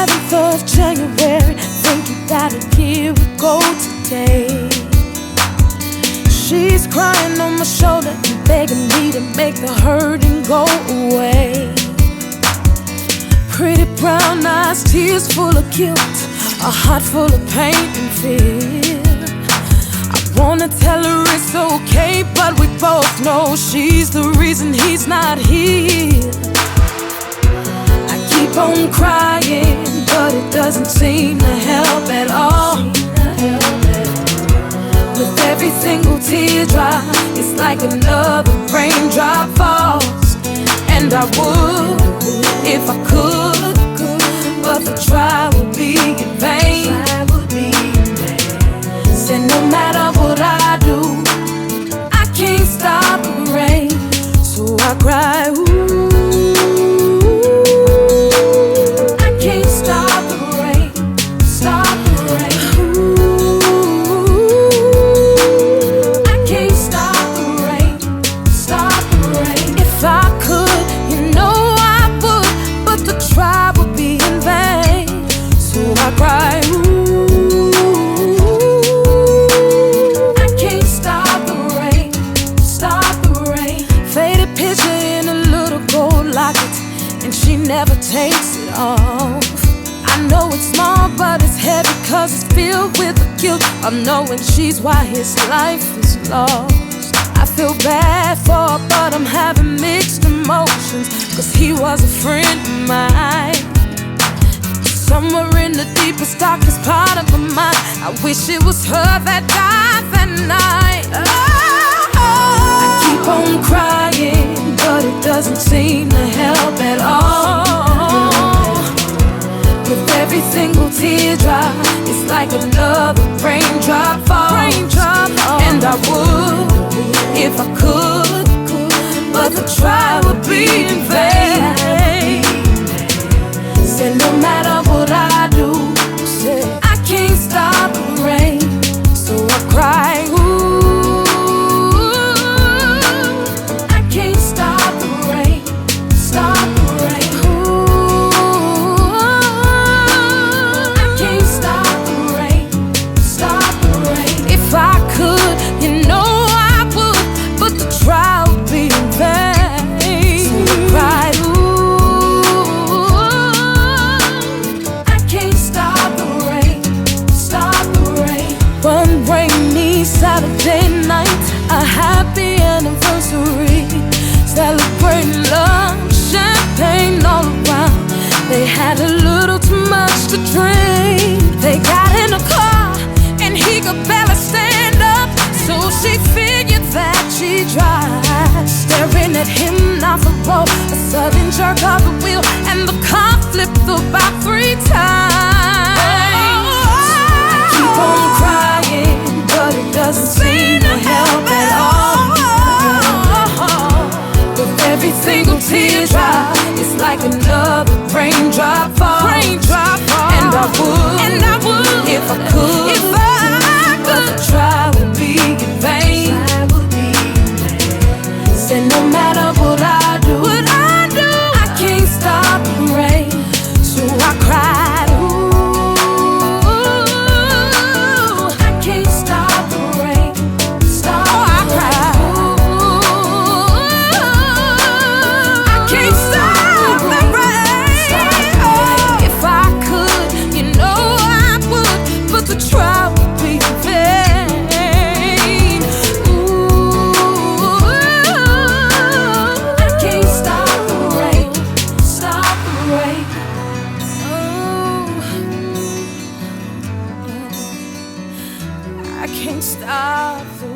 7th of January, think about a year ago today. She's crying on my shoulder and begging me to make the hurting go away. Pretty brown eyes, tears full of guilt, a heart full of pain and fear. I wanna tell her it's okay, but we both know she's the reason he's not here. I keep on crying, but it doesn't seem to help at all. With every single teardrop, it's like another raindrop falls. And I would, if I could, but the try would be in vain. Said no matter what I do, I can't stop the rain. So I cry, ooh. I can't stop the rain, stop the rain. Ooh, I can't stop the rain, stop the rain. If I could, you know I would, but the try would be in vain. So I cry, ooh. And she never takes it off. I know it's small, but it's heavy, cause it's filled with the guilt of knowing she's why his life is lost. I feel bad for her, but I'm having mixed emotions, cause he was a friend of mine. Somewhere in the deepest, darkest part of my mind, I wish it was her that died that night. I keep on crying, but it doesn't seem to help at all. With every single teardrop, it's like another raindrop falls. And I would, if I could, but the try would be in vain. Said no matter what I do, I can't stop the rain. So I cry, ooh. Saturday night, a happy anniversary, celebrating love, champagne all around. They had a little too much to drink. They got in a car and he could barely stand up, so she figured that she'd drive. Staring at him off the road, a sudden jerk of the wheel, and the car flipped about 3 times. I keep on crying, but it doesn't seem to help at all. With every single teardrop, it's like another raindrop falls. And I would, if I could, but the try would be in vain. Said no matter what I do, I can't stop the rain. So I cried, ooh. I can't stop the